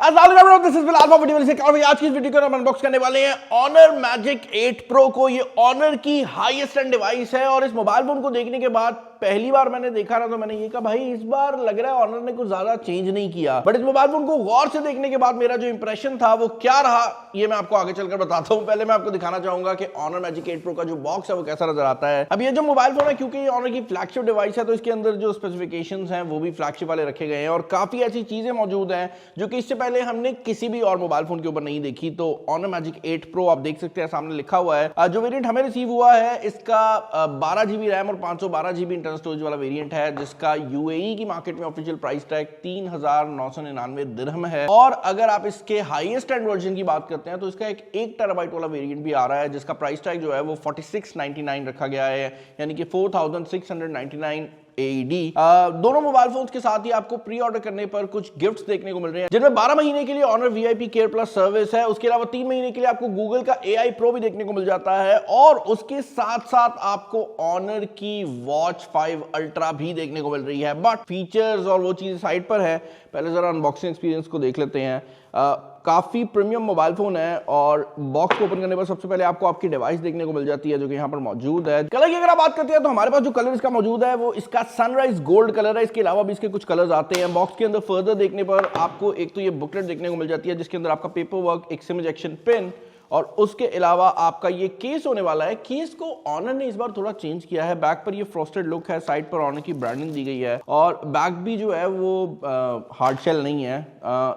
This is Bilal video से आज की इस वीडियो को हम अनबॉक्स करने वाले हैं Honor Magic 8 Pro को। ये Honor की हाईएस्ट एंड डिवाइस है और इस मोबाइल फोन को देखने के बाद पहली बार मैंने देखा ना तो मैंने ये कहा भाई इस बार लग रहा है Honor ने कुछ ज्यादा चेंज नहीं किया। बट इस मोबाइल फोन को गौर से देखने के बाद मेरा जो इंप्रेशन था वो क्या रहा ये मैं आपको आगे चलकर बताता हूं। पहले मैं आपको दिखाना चाहूंगा कि Honor Magic 8 Pro का जो बॉक्स है वो कैसा नजर आता है। अब ये जो मोबाइल फोन है क्योंकि ये Honor की फ्लैगशिप डिवाइस है तो इसके अंदर जो स्पेसिफिकेशंस हैं वो भी फ्लैगशिप वाले रखे गए हैं और काफी ऐसी चीजें मौजूद हैं जो कि इससे पहले हमने किसी भी और मोबाइल फोन के ऊपर नहीं देखी। तो Honor Magic 8 Pro आप देख सकते हैं सामने लिखा हुआ है। जो वेरिएंट हमें रिसीव हुआ है इसका 12GB रैम और 512GB इंटरनल स्टोरेज वाला वेरिएंट है जिसका यूएई की मार्केट में ऑफिशियल प्राइस टैग 3999 दिरहम है। और अगर आप इसके हाईएस्ट एंड वर्जन की बात करते हैं तो इसका एक 1 TB वाला वेरिएंट भी आ रहा है जिसका प्राइस टैग जो है वो 4699 रखा गया है, यानी कि 4699 AED। दोनों मोबाइल फोन्स के साथ ही आपको प्री ऑर्डर करने पर कुछ गिफ्ट्स देखने को मिल रहे हैं जिनमें 12 महीने के लिए Honor VIP Care Plus service है। उसके अलावा 3 महीने के लिए आपको गूगल का AI Pro भी देखने को मिल जाता है और उसके साथ साथ आपको Honor की Watch 5 Ultra भी देखने को मिल रही है। बट फीचर्स और वो चीजें साइड पर है, पहले जरा अनबॉक्सिंग एक्सपीरियंस को देख लेते हैं। काफी प्रीमियम मोबाइल फोन है और बॉक्स को ओपन करने पर सबसे पहले आपको आपकी डिवाइस देखने को मिल जाती है जो कि यहाँ पर मौजूद है। कलर की अगर आप बात करते हैं तो हमारे पास जो कलर इसका मौजूद है वो इसका सनराइज गोल्ड कलर है। इसके अलावा भी इसके कुछ कलर्स आते हैं। बॉक्स के अंदर फर्दर देखने पर आपको एक तो ये बुकलेट देखने को मिल जाती है जिसके अंदर आपका पेपर वर्क, एक सिम इजेक्शन पिन और उसके अलावा आपका ये केस होने वाला है। केस को Honor ने इस बार थोड़ा चेंज किया है। बैक पर ये फ्रॉस्टेड लुक है, साइड पर Honor की ब्रांडिंग दी गई है और बैक भी जो है वो हार्ड शेल नहीं है।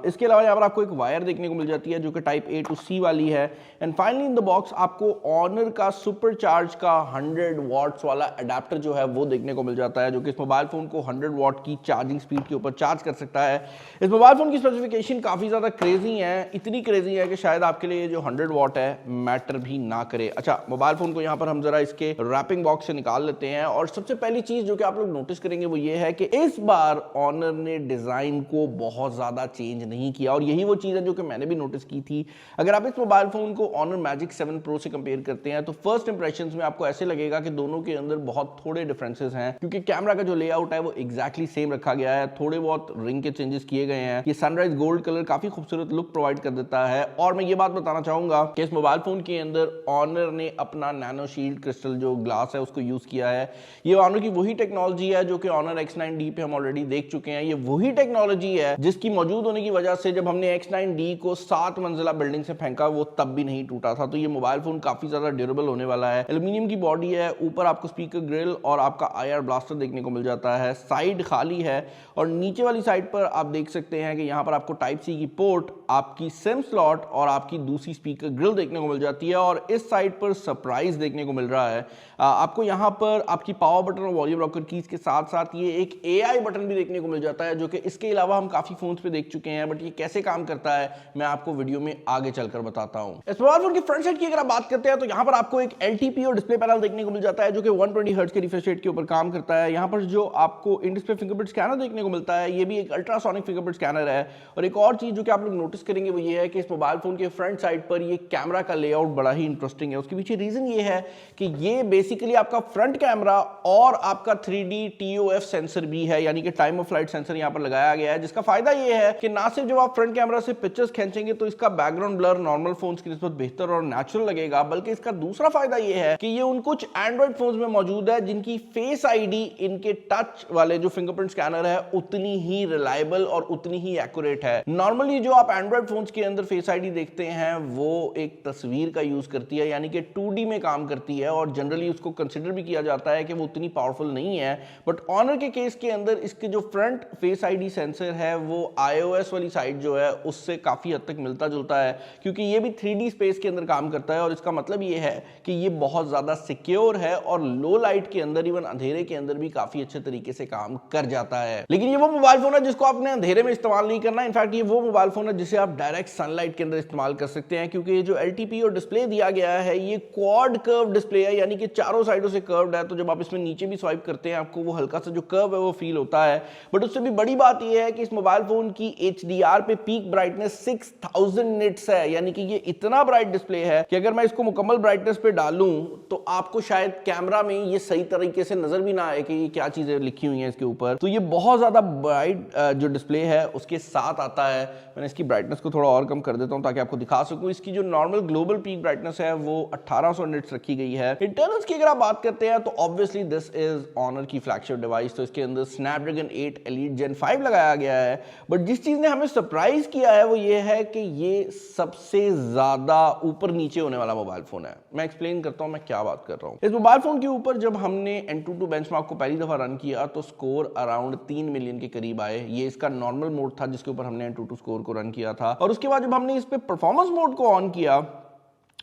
इसके अलावा यहाँ पर आपको एक वायर देखने को मिल जाती है जो कि टाइप A to C वाली है। And finally in the box आपको Honor का सुपर चार्ज का 100 वॉट्स वाला अडेप्टर जो है वो देखने को मिल जाता है जो कि इस मोबाइल फोन को 100 वॉट की चार्जिंग स्पीड के ऊपर चार्ज कर सकता है। इस मोबाइल फोन की स्पेसिफिकेशन काफी ज्यादा क्रेजी है, इतनी क्रेजी है कि शायद आपके लिए जो 100 वॉट है मैटर भी ना करे। अच्छा, मोबाइल फोन को यहां पर हम जरा इसके रैपिंग बॉक्स से निकाल लेते हैं और सबसे पहली चीज जो कि आप लोग नोटिस करेंगे वो ये है कि इस बार Honor ने डिजाइन को बहुत ज्यादा चेंज नहीं किया और यही वो चीज है जो कि मैंने भी नोटिस की थी। अगर आप इस मोबाइल फोन को Honor Magic 7 Pro से कंपेयर करते हैं तो फर्स्ट इंप्रेशंस में आपको ऐसे लगेगा कि दोनों के अंदर बहुत थोड़े डिफरेंसेस हैं क्योंकि कैमरा का जो लेआउट है वो एग्जैक्टली सेम रखा गया है। थोड़े बहुत रिंग के चेंजेस किए गए हैं। ये सनराइज गोल्ड कलर काफी खूबसूरत लुक प्रोवाइड कर देता है और मैं ये बात बताना चाहूंगा कि इस मोबाइल फोन के अंदर Honor ने अपना नैनो शील्ड क्रिस्टल जो ग्लास है उसको यूज किया है। ये Honor की वही टेक्नोलॉजी है जो कि Honor X9D पे हम ऑलरेडी देख चुके हैं। ये वही टेक्नोलॉजी है जिसकी मौजूद होने की वजह से जब हमने X9D को 7 मंजिला बिल्डिंग से फेंका वो तब भी नहीं टूटा था। तो ये मोबाइल फोन काफी ज्यादा ड्यूरेबल होने वाला है। एल्यूमिनियम की बॉडी है, ऊपर आपको स्पीकर ग्रिल और आपका IR ब्लास्टर देखने को मिल जाता है। साइड खाली है और नीचे वाली साइड पर आप देख सकते हैं कि यहाँ पर आपको टाइप C की पोर्ट, आपकी सिम स्लॉट और आपकी दूसरी स्पीकर ग्रिल देखने को मिल जाती है और इस साइड पर सरप्राइज देखने को मिल रहा है। आपको यहाँ पर आपकी पावर बटन और वॉल्यूम रॉकर कीज के साथ साथ ये एक AI बटन भी देखने को मिल जाता है जो कि इसके अलावा हम काफी फोन्स पे देख चुके हैं। बट ये कैसे काम करता है मैं आपको वीडियो में आगे चलकर बताता हूँ। इस मोबाइल फोन की फ्रंट साइड की अगर आप बात करते हैं तो यहाँ पर आपको एक LTP और डिस्प्ले पैनल देखने को मिल जाता है जो कि 120 हर्ट्ज के रिफ्रेश रेट के ऊपर काम करता है। यहाँ पर जो आपको इन डिस्प्ले फिंगरप्रिंट स्कैनर देखने को मिलता है ये भी एक अल्ट्रासोनिक फिंगरप्रिंट स्कैनर है। और एक और चीज जो कि आप लोग नोटिस करेंगे वो ये है कि इस मोबाइल फोन के फ्रंट साइड पर ये कैमरा का लेआउट बड़ा ही इंटरेस्टिंग है। उसके पीछे रीजन ये है कि ये बेसिकली आपका फ्रंट कैमरा और आपका 3D TOF सेंसर भी है, यानी कि टाइम ऑफ फ्लाइट सेंसर यहां पर लगाया गया है जिसका फायदा ये है कि ना सिर्फ जब आप फ्रंट कैमरा से पिक्चर्स खींचेंगे तो इसका बैकग्राउंड ब्लर नॉर्मल फोन्स की निस्बत बेहतर और नेचुरल लगेगा, बल्कि इसका दूसरा फायदा ये है कि ये उन कुछ एंड्रॉइड फोन्स में मौजूद है जिनकी फेस आईडी इनके टच वाले जो फिंगरप्रिंट स्कैनर है उतनी ही रिलायबल और उतनी ही एक्यूरेट है। नॉर्मली जो आप एंड्रॉइड फोन्स के अंदर फेस आईडी देखते हैं वो एक तस्वीर का यूज करती है, यानी कि 2D में काम करती है और जनरली उसको कंसीडर भी किया जाता है कि वो उतनी पावरफुल नहीं है। बट Honor के केस के अंदर इसके जो फ्रंट फेस आईडी सेंसर है वो iOS वाली साइड जो है उससे काफी हद तक मिलता जुलता है क्योंकि ये भी 3D स्पेस के अंदर काम करता है और इसका मतलब ये है कि ये बहुत ज्यादा सिक्योर है और लो लाइट के अंदर, इवन अंधेरे के अंदर भी काफी अच्छे तरीके से काम कर जाता है। लेकिन ये वो मोबाइल फोन है जिसको आपने अंधेरे में इस्तेमाल नहीं करना। इनफैक्ट ये वो मोबाइल फोन है जिसे आप डायरेक्ट सनलाइट के अंदर इस्तेमाल कर सकते हैं क्योंकि ये जो LTP और डिस्प्ले दिया गया है ये क्वाड कर्व डिस्प्ले है, यानी कि चारों साइडों से कर्व्ड है। तो जब आप इसमें नीचे भी स्वाइप करते हैं आपको वो हल्का सा जो कर्व है वो फील होता है। बट उससे भी बड़ी बात ये है कि इस मोबाइल फोन की HDR पे पीक ब्राइटनेस 6000 निट्स है, यानी कि ये इतना ब्राइट डिस्प्ले है कि अगर मैं इसको मुकम्मल ब्राइटनेस पे डालूं तो आपको शायद कैमरा में ये सही तरीके से नजर भी ना आए कि ये क्या चीजें लिखी हुई हैं इसके ऊपर। तो ये बहुत ज्यादा ब्राइट जो डिस्प्ले है उसके साथ आता है। मैंने इसकी ब्राइटनेस को थोड़ा और कम कर देता हूं ताकि आपको दिखा सकूं। इसकी जो नॉर्मल ग्लोबल पीक ब्राइटनेस है वो 1800 निट्स रखी गई है। इंटरनल्स की अगर आप बात करते हैं तो ऑब्वियसली दिस इज ऑनर की फ्लैगशिप डिवाइस, तो इसके अंदर स्नैपड्रैगन 8 एलीट जेन 5 लगाया गया है। बट जिस चीज ने हमें सरप्राइज किया है वो ये है कि ये सबसे ज्यादा ऊपर नीचे होने वाला मोबाइल फोन है। मैं एक्सप्लेन करता हूं मैं क्या बात कर रहा हूं। इस मोबाइल फोन के ऊपर जब हमने Antutu बेंचमार्क को पहली दफा रन किया तो स्कोर अराउंड 3 मिलियन के करीब आए। ये इसका नॉर्मल मोड था जिसके ऊपर हमने Antutu स्कोर को रन किया था। और उसके बाद जब हमने इस पे परफॉर्मेंस मोड को ऑन किया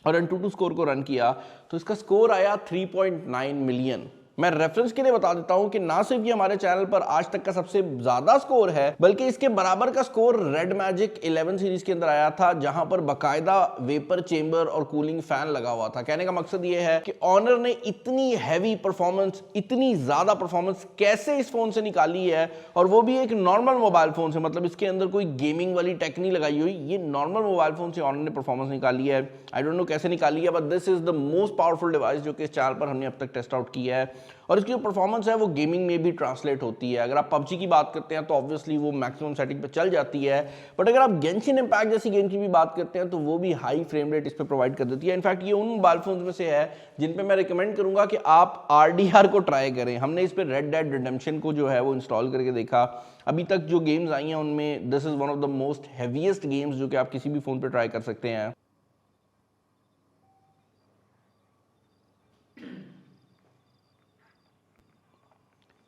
और Antutu स्कोर को रन किया तो इसका स्कोर आया 3.9 मिलियन। मैं रेफरेंस के लिए बता देता हूं कि ना सिर्फ ये हमारे चैनल पर आज तक का सबसे ज्यादा स्कोर है बल्कि इसके बराबर का स्कोर रेड मैजिक 11 सीरीज के अंदर आया था, जहां पर बकायदा वेपर चेंबर और कूलिंग फैन लगा हुआ था। कहने का मकसद ये है कि ऑनर ने इतनी हैवी परफॉर्मेंस, इतनी ज्यादा परफॉर्मेंस कैसे इस फोन से निकाली है, और वो भी एक नॉर्मल मोबाइल फोन से। मतलब इसके अंदर कोई गेमिंग वाली टेक नहीं लगाई हुई, ये नॉर्मल मोबाइल फोन से ऑनर ने परफॉर्मेंस निकाली है। आई डोंट नो कैसे निकाली है, but this is the most powerful device जो कि इस चैनल पर हमने अब तक टेस्ट आउट किया है। और इसकी जो परफॉर्मेंस है वो गेमिंग में भी ट्रांसलेट होती है। अगर आप PUBG की बात करते हैं तो ऑब्वियसली वो मैक्सिमम सेटिंग पे चल जाती है, बट अगर आप गेंशिन इम्पैक्ट जैसी गेम की भी बात करते हैं तो वो भी हाई फ्रेम रेट इस पे प्रोवाइड कर देती है। इनफैक्ट ये उन मोबाइल फोन में से है जिन पे मैं रिकमेंड करूंगा कि आप RDR को ट्राई करें। हमने इस पे रेड डेड रिडेम्पशन को जो है वो इंस्टॉल करके देखा। अभी तक जो गेम्स आई हैं उनमें this is one of the most heaviest games जो कि आप किसी भी फोन पे ट्राई कर सकते हैं।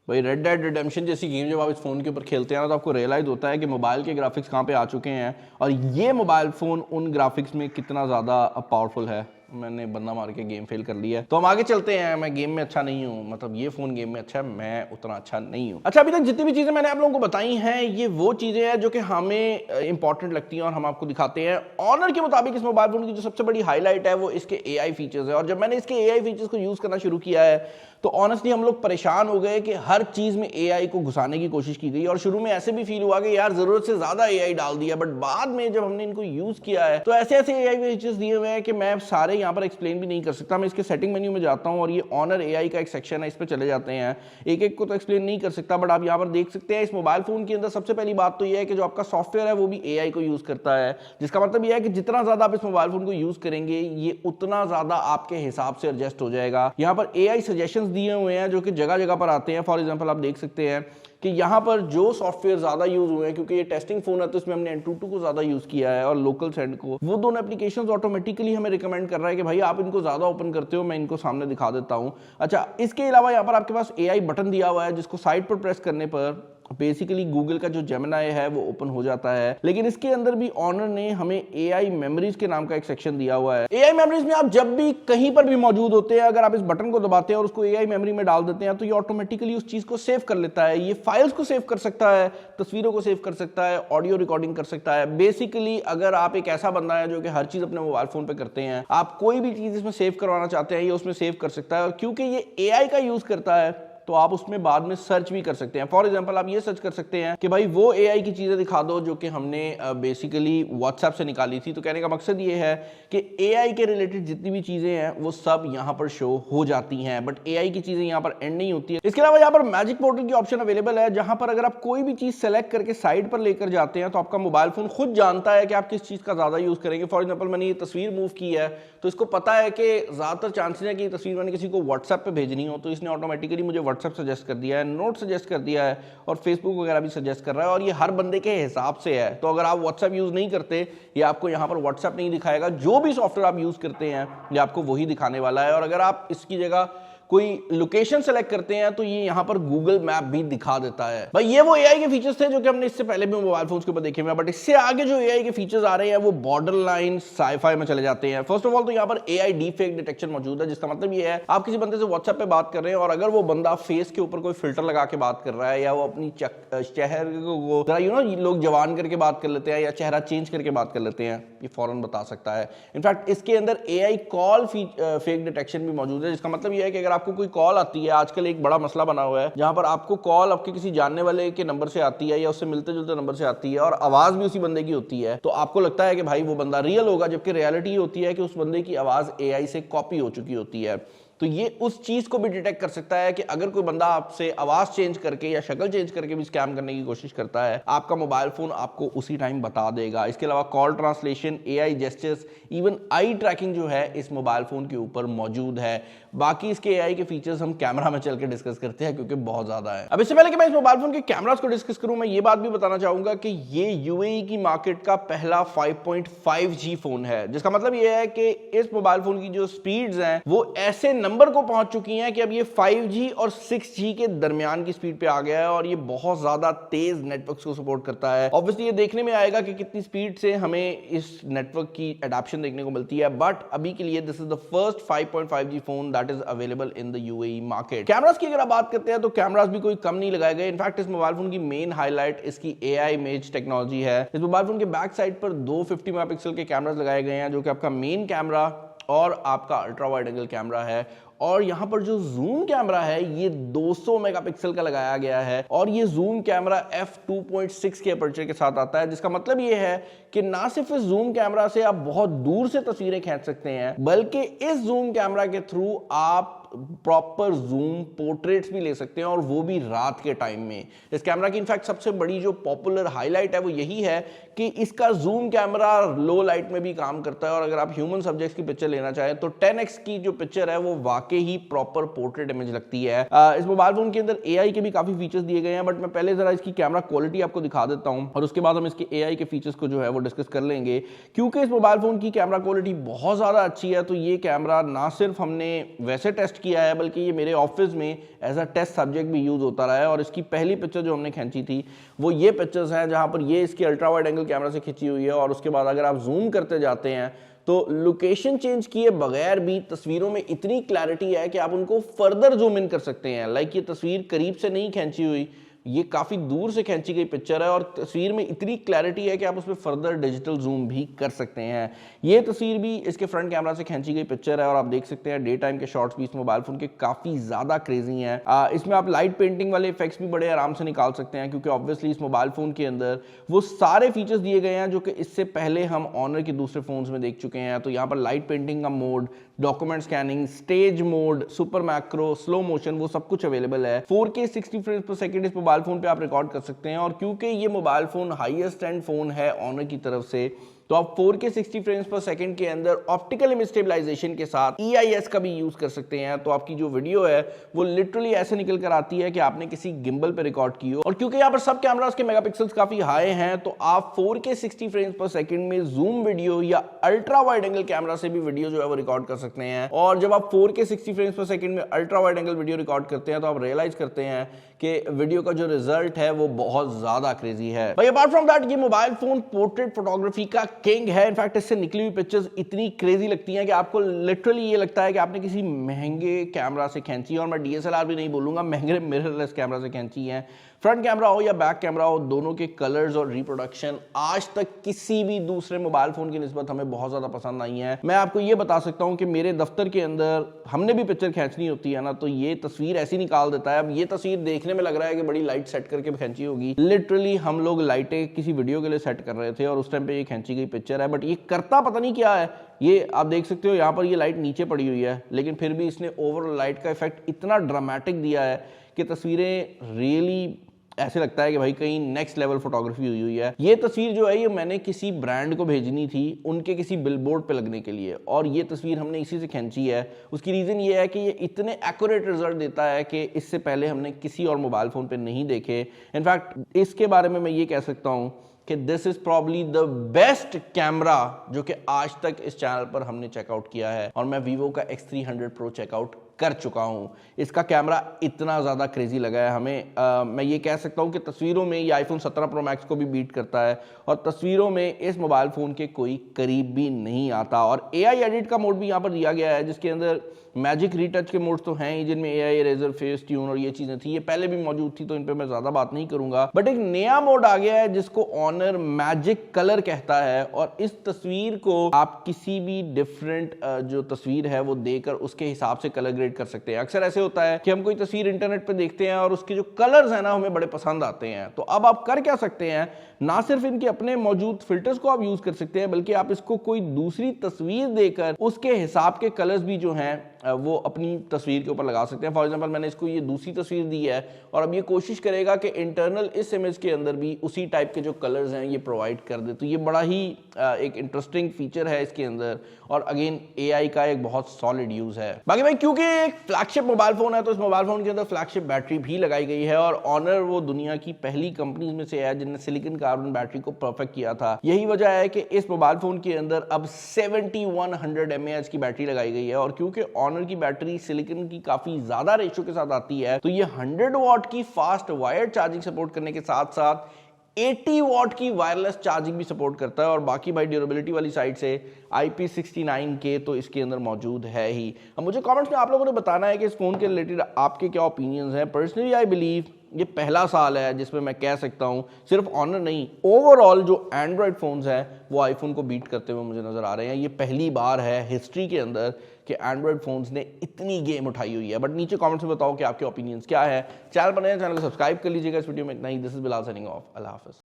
भाई रेड डेड रिडेम्पशन जैसी गेम जब आप इस फोन के ऊपर खेलते हैं तो आपको रियलाइज होता है कि मोबाइल के ग्राफिक्स कहाँ पे आ चुके हैं और ये मोबाइल फोन उन ग्राफिक्स में कितना ज्यादा पावरफुल है। मैंने बंदा मार के गेम फेल कर लिया, तो हम आगे चलते हैं। मैं गेम में अच्छा नहीं हूँ, मतलब ये फोन गेम में अच्छा है, मैं उतना अच्छा नहीं हूँ। अच्छा, अभी तक जितनी भी चीजें मैंने आप लोगों को बताई हैं ये वो चीजें हैं जो कि हमें इंपॉर्टेंट लगती हैं और हम आपको दिखाते हैं। ऑनर के मुताबिक इस मोबाइल फोन की जो सबसे बड़ी हाईलाइट है वो इसके AI फीचर्स है। और जब मैंने इसके AI फीचर्स को यूज करना शुरू किया है तो ऑनेस्टली हम लोग परेशान हो गए कि हर चीज में AI को घुसाने की कोशिश की गई। और शुरू में ऐसे भी फील हुआ कि यार जरूरत से ज्यादा AI डाल दिया, बट बाद में जब हमने इनको यूज किया है तो ऐसे ऐसे AI फीचर्स दिए हुए हैं कि मैं सारे यहाँ पर एक्सप्लेन भी नहीं कर सकता। मैं इसके सेटिंग मेन्यू में जाता हूँ और ये ऑनर AI का एक सेक्शन है, इस पर चले जाते हैं। एक एक को तो एक्सप्लेन नहीं कर सकता, बट आप यहाँ पर देख सकते हैं इस मोबाइल फोन के अंदर सबसे पहली बात तो ये है कि जो आपका सॉफ्टवेयर है वो भी AI को यूज करता है, जिसका मतलब यह है कि जितना ज्यादा आप इस मोबाइल फोन को यूज करेंगे ये उतना ज्यादा आपके हिसाब से एडजस्ट हो जाएगा। यहाँ पर AI सजेशंस दिए हुए हैं जो कि जगह जगह पर आते हैं। फॉर एग्जांपल आप देख सकते हैं कि यहाँ पर जो सॉफ्टवेयर ज्यादा यूज हुए हैं, क्योंकि ये टेस्टिंग फोन है तो इसमें हमने Antutu को ज्यादा यूज किया है और लोकल सेंड को, वो दोनों एप्लीकेशंस ऑटोमेटिकली हमें रिकमेंड कर रहा है कि भाई आप इनको ज्यादा ओपन करते हो, मैं इनको सामने दिखा देता हूँ। अच्छा, इसके अलावा यहाँ पर आपके पास AI बटन दिया हुआ है जिसको साइड पर प्रेस करने पर बेसिकली गूगल का जो जेमिनी है वो ओपन हो जाता है। लेकिन इसके अंदर भी ऑनर ने हमें AI मेमोरीज के नाम का एक सेक्शन दिया हुआ है। AI मेमोरीज में आप जब भी कहीं पर भी मौजूद होते हैं, अगर आप इस बटन को दबाते हैं और उसको AI मेमोरी में डाल देते हैं तो ये ऑटोमेटिकली उस चीज को सेव कर लेता है। ये फाइल्स को सेव कर सकता है, तस्वीरों को सेव कर सकता है, ऑडियो रिकॉर्डिंग कर सकता है। बेसिकली अगर आप एक ऐसा बंदा है जो कि हर चीज अपने मोबाइल फोन पे करते हैं, आप कोई भी चीज इसमें सेव करवाना चाहते हैं ये उसमें सेव कर सकता है। और क्योंकि ये AI का यूज करता है तो आप उसमें बाद में सर्च भी कर सकते हैं। फॉर एग्जांपल आप ये सर्च कर सकते हैं कि भाई वो AI की चीजें दिखा दो जो कि हमने बेसिकली WhatsApp से निकाली थी। तो कहने का मकसद ये है कि AI के रिलेटेड जितनी भी चीजें हैं वो सब यहाँ पर शो हो जाती हैं, बट AI की चीजें यहाँ पर एंड नहीं होती है। इसके अलावा यहाँ पर मैजिक पोर्टल की ऑप्शन अवेलेबल है, जहां पर अगर आप कोई भी चीज सेलेक्ट करके साइड पर लेकर जाते हैं तो आपका मोबाइल फोन खुद जानता है कि आप किस चीज का ज्यादा यूज करेंगे। फॉर एग्जाम्पल मैंने ये तस्वीर मूव की है तो इसको पता है कि ज्यादातर चांसेस है कि ये तस्वीर मैंने किसी को WhatsApp पे भेजनी हो, तो इसने ऑटोमेटिकली मुझे WhatsApp सजेस्ट कर दिया है, नोट सजेस्ट कर दिया है और फेसबुक वगैरह भी सजेस्ट कर रहा है। और ये हर बंदे के हिसाब से है। तो अगर आप WhatsApp यूज नहीं करते ये आपको यहाँ पर WhatsApp नहीं दिखाएगा, जो भी सॉफ्टवेयर आप यूज करते हैं ये आपको वही दिखाने वाला है। और अगर आप इसकी जगह कोई लोकेशन सेलेक्ट करते हैं तो ये यहाँ पर गूगल मैप भी दिखा देता है। भाई ये वो एआई के फीचर्स थे जो कि हमने इससे पहले भी मोबाइल फोन्स के ऊपर देखे हुए हैं, बट इससे आगे जो एआई के फीचर्स आ रहे हैं वो बॉर्डर लाइन साईफाई में चले जाते हैं। फर्स्ट ऑफ ऑल तो यहाँ पर एआई डीफेक डिटेक्शन मौजूद है, जिसका मतलब ये है आप किसी बंदे से व्हाट्सएप पे बात कर रहे हैं और अगर वो बंदा फेस के ऊपर कोई फिल्टर लगा के बात कर रहा है या वो अपनी चेहरे को लोग जवान करके बात कर लेते हैं या चेहरा चेंज करके बात कर लेते हैं, ये फौरन बता सकता है। इनफैक्ट इसके अंदर एआई कॉल फेक डिटेक्शन भी मौजूद है, जिसका मतलब ये है कि अगर आपको कोई कॉल आती है, आजकल एक बड़ा मसला बना हुआ है जहां पर आपको कॉल आपके किसी जानने वाले के नंबर से आती है या उससे मिलते जुलते नंबर से आती है और आवाज भी उसी बंदे की होती है, तो आपको लगता है कि भाई वो बंदा रियल होगा, जबकि रियलिटी होती है कि उस बंदे की आवाज एआई से कॉपी हो चुकी होती है। तो ये उस चीज को भी डिटेक्ट कर सकता है कि अगर कोई बंदा आपसे आवाज चेंज करके या शक्ल चेंज करके भी स्कैम करने की कोशिश करता है, आपका मोबाइल फोन आपको उसी टाइम बता देगा। इसके अलावा call translation, AI gestures, even eye tracking जो है इस मोबाइल फोन के ऊपर मौजूद है। बाकी इसके एआई के फीचर्स हम कैमरा में चल के डिस्कस करते हैं क्योंकि बहुत ज्यादा है। अब इससे पहले कि मैं इस मोबाइल फोन के कैमरास को डिस्कस करूं, मैं ये बात भी बताना चाहूंगा कि ये यूएई की मार्केट का पहला 5.5G फोन है, जिसका मतलब ये है कि इस मोबाइल फोन की जो स्पीड्स हैं वो ऐसे नंबर को पहुंच चुकी हैं कि अब ये 5G और 6G के दरमियान की स्पीड पे आ गया है और ये बहुत ज्यादा तेज नेटवर्क को सपोर्ट करता है। ऑब्वियसली ये देखने में आएगा कि कितनी स्पीड से हमें इस नेटवर्क की एडाप्शन देखने को मिलती है, बट अभी के लिए this is the first 5.5G phone that is available in the UAE market. Cameras की अगर आप बात करते हैं तो कैमरास भी कोई कम नहीं लगाए गए। इनफैक्ट इस मोबाइल फोन की मेन हाईलाइट इसकी एआई इमेज टेक्नोलॉजी है। इस मोबाइल फोन के बैक साइड पर दो 50 मेगापिक्सल के कैमरास लगाए गए हैं, जो कि आपका मेन कैमरा और आपका अल्ट्रा वाइड एंगल कैमरा है। और यहां पर जो जूम कैमरा है ये 200 मेगापिक्सल का लगाया गया है और ये जूम कैमरा f2.6 के अपर्चर के साथ आता है, जिसका मतलब ये है कि ना सिर्फ इस जूम कैमरा से आप बहुत दूर से तस्वीरें खींच सकते हैं, बल्कि इस जूम कैमरा के थ्रू आप प्रॉपर जूम पोर्ट्रेट्स भी ले सकते हैं और वो भी रात के टाइम में। इस कैमरा की इनफैक्ट सबसे बड़ी जो पॉपुलर हाईलाइट है वो यही है कि इसका जूम कैमरा लो लाइट में भी काम करता है और अगर आप ह्यूमन सब्जेक्ट्स की पिक्चर लेना चाहें तो 10x की जो पिक्चर है वो वाकई ही प्रॉपर पोर्ट्रेट इमेज लगती है। इस मोबाइल फोन के अंदर एआई के भी काफी फीचर्स दिए गए हैं, बट मैं पहले जरा इसकी कैमरा क्वालिटी आपको दिखा देता हूं और उसके बाद हम इसके एआई के फीचर्स को जो है वो डिस्कस कर लेंगे। क्योंकि इस मोबाइल फोन की कैमरा क्वालिटी बहुत ज्यादा अच्छी है, तो ये कैमरा ना सिर्फ हमने वैसे टेस्ट किया है बल्कि ये मेरे ऑफिस में एज अ टेस्ट सब्जेक्ट भी यूज होता रहा है। और इसकी पहली पिक्चर जो हमने खींची थी वो ये पिक्चर्स हैं जहां पर ये इसकी अल्ट्रा वाइड एंगल कैमरा से खींची हुई है और उसके बाद अगर आप जूम करते जाते हैं तो लोकेशन चेंज किए बगैर भी तस्वीरों में इतनी क्लैरिटी है कि आप उनको फर्दर जूम इन कर सकते हैं। लाइक ये तस्वीर करीब से नहीं खींची हुई, ये काफी दूर से खींची गई पिक्चर है और तस्वीर में इतनी क्लैरिटी है कि आप उसमें फर्दर डिजिटल जूम भी कर सकते हैं। ये तस्वीर भी इसके फ्रंट कैमरा से खींची गई पिक्चर है और आप देख सकते हैं डे टाइम के शॉट्स भी इस मोबाइल फोन के काफी ज्यादा क्रेजी हैं। इसमें आप लाइट पेंटिंग वाले इफेक्ट्स भी बड़े आराम से निकाल सकते हैं, क्योंकि ऑब्वियसली इस मोबाइल फोन के अंदर वो सारे फीचर्स दिए गए हैं जो कि इससे पहले हम ऑनर के दूसरे फोन्स में देख चुके हैं। तो यहाँ पर लाइट पेंटिंग का mode, document scanning, stage mode, super macro, slow motion, वो सब कुछ अवेलेबल है। 4K 60 फ्रेम्स पर सेकंड इस मोबाइल फोन पे आप रिकॉर्ड कर सकते हैं और क्योंकि ये mobile phone highest and phone है ऑनर की तरफ से, तो आप 4K 60 फ्रेम्स पर सेकंड के अंदर ऑप्टिकल इमेज स्टेबलाइजेशन के साथ EIS का भी यूज कर सकते हैं। तो आपकी जो वीडियो है वो लिटरली ऐसे निकल कर आती है कि आपने किसी गिम्बल पे रिकॉर्ड की हो। और क्योंकि यहाँ पर सब कैमरास के मेगापिक्सल्स काफी हाई हैं, तो आप 4K 60 फ्रेम्स पर सेकंड में जूम वीडियो या अल्ट्रा वाइड एंगल कैमरा से भी वीडियो जो है वो रिकॉर्ड कर सकते हैं। और जब आप 4K 60 फ्रेम्स पर सेकंड में ultra wide angle video record करते हैं तो आप रियलाइज करते हैं कि वीडियो का जो रिजल्ट है वो बहुत ज्यादा क्रेजी है। भाई अपार्ट फ्रॉम दैट ये मोबाइल फोन पोर्ट्रेट फोटोग्राफी का किंग है। इनफैक्ट इससे निकली हुई पिक्चर्स इतनी क्रेजी लगती हैं कि आपको लिटरली ये लगता है कि आपने किसी महंगे कैमरा से खींची है, और मैं DSLR भी नहीं बोलूंगा, महंगे मिररलेस कैमरा से खींची है। फ्रंट कैमरा हो या बैक कैमरा हो, दोनों के कलर्स और रिप्रोडक्शन आज तक किसी भी दूसरे मोबाइल फोन की निस्बत हमें बहुत ज्यादा पसंद आई है। मैं आपको ये बता सकता हूं कि मेरे दफ्तर के अंदर हमने भी पिक्चर खींचनी होती है ना, तो ये तस्वीर ऐसी निकाल देता है। अब ये तस्वीर देखने में लग रहा है कि बड़ी लाइट सेट करके खींची होगी, लिटरली हम लोग लाइटें किसी वीडियो के लिए सेट कर रहे थे और उस टाइम पे ये खींची गई पिक्चर है। बट ये करता पता नहीं क्या है, ये आप देख सकते हो यहाँ पर ये लाइट नीचे पड़ी हुई है, लेकिन फिर भी इसने ओवरऑल लाइट का इफेक्ट इतना ड्रामेटिक दिया है कि तस्वीरें रियली ऐसे लगता है कि भाई कहीं नेक्स्ट लेवल फोटोग्राफी हुई है। ये तस्वीर जो है ये मैंने किसी ब्रांड को भेजनी थी उनके किसी बिलबोर्ड पे लगने के लिए, और ये तस्वीर हमने इसी से खींची है। उसकी रीजन ये है कि ये इतने एक्यूरेट रिजल्ट देता है कि इससे पहले हमने किसी और मोबाइल फोन पे नहीं देखे। इनफैक्ट इसके बारे में मैं ये कह सकता हूँ कि this is probably the best camera जो कि आज तक इस चैनल पर हमने चेकआउट किया है, और मैं वीवो का X300 Pro चेकआउट कर चुका हूं। इसका कैमरा इतना ज़्यादा क्रेजी लगा है हमें। मैं ये कह सकता हूं कि तस्वीरों में ये आईफोन 17 प्रो मैक्स को भी बीट करता है और तस्वीरों में इस मोबाइल फ़ोन के कोई करीब भी नहीं आता। और AI एडिट का मोड भी यहाँ पर दिया गया है, जिसके अंदर मैजिक रीटच के मोड्स तो हैं ही, जिनमें AI इरेजर, फेस ट्यून और ये चीज़ें थी, ये पहले भी मौजूद थी, तो इन पे मैं ज़्यादा बात नहीं करूंगा। बट एक नया मोड आ गया है जिसको ऑनर मैजिक कलर कहता है, और इस तस्वीर को आप किसी भी डिफरेंट जो तस्वीर है वो देकर उसके हिसाब से कलर ग्रेड कर सकते हैं। अक्सर ऐसे होता है कि हम कोई तस्वीर इंटरनेट पे देखते हैं और उसके जो कलर्स हैं ना हमें बड़े पसंद आते हैं, तो अब आप कर क्या सकते हैं, ना सिर्फ इनके अपने मौजूद फिल्टर्स को आप यूज कर सकते हैं, बल्कि आप इसको कोई दूसरी तस्वीर देकर उसके हिसाब के कलर्स भी जो हैं वो अपनी तस्वीर के ऊपर लगा सकते हैं। फॉर एग्जांपल मैंने इसको ये दूसरी तस्वीर दी है और अब ये कोशिश करेगा कि इंटरनल इस इमेज के अंदर भी उसी टाइप के जो कलर्स हैं ये प्रोवाइड कर दे। तो ये बड़ा ही एक इंटरेस्टिंग फीचर है इसके अंदर, और अगेन AI का एक बहुत सॉलिड यूज है। बाकी भाई क्योंकि एक फ्लैगशिप मोबाइल फोन है तो इस मोबाइल फोन के अंदर फ्लैगशिप बैटरी भी लगाई गई है, और ऑनर वो दुनिया की पहली कंपनीज में से है जिन्होंने सिलिकॉन कार्बन बैटरी को परफेक्ट किया था। यही वजह है कि इस मोबाइल फोन के अंदर अब 7100 mAh की बैटरी लगाई गई है, और क्योंकि ऑनर की बैटरी सिलिकॉन की काफी ज्यादा रेशियो के साथ आती है, तो ये 100 वॉट की फास्ट वायर्ड चार्जिंग सपोर्ट करने के साथ साथ 80 वॉट की वायरलेस चार्जिंग भी सपोर्ट करता है। और बाकी भाई ड्यूरेबिलिटी वाली साइड से IP69K तो इसके अंदर मौजूद है ही। अब मुझे कमेंट्स में आप लोगों ने बताना है कि इस फोन के रिलेटेड आपके क्या ओपिनियंस हैं। पर्सनली आई बिलीव ये पहला साल है जिसमें मैं कह सकता हूं सिर्फ ऑनर नहीं, ओवरऑल जो एंड्रॉयड फोन्स हैं वो आईफोन को बीट करते हुए मुझे नजर आ रहे हैं। ये पहली बार है हिस्ट्री के अंदर कि एंड्रॉयड फोन्स ने इतनी गेम उठाई हुई है। बट नीचे कमेंट्स में बताओ कि आपके ओपिनियंस क्या है। चैनल पर नए, चैनल को सब्सक्राइब कर लीजिएगा। इस वीडियो में इतना ही। This is Bilal signing off. अल्लाह हाफिज़।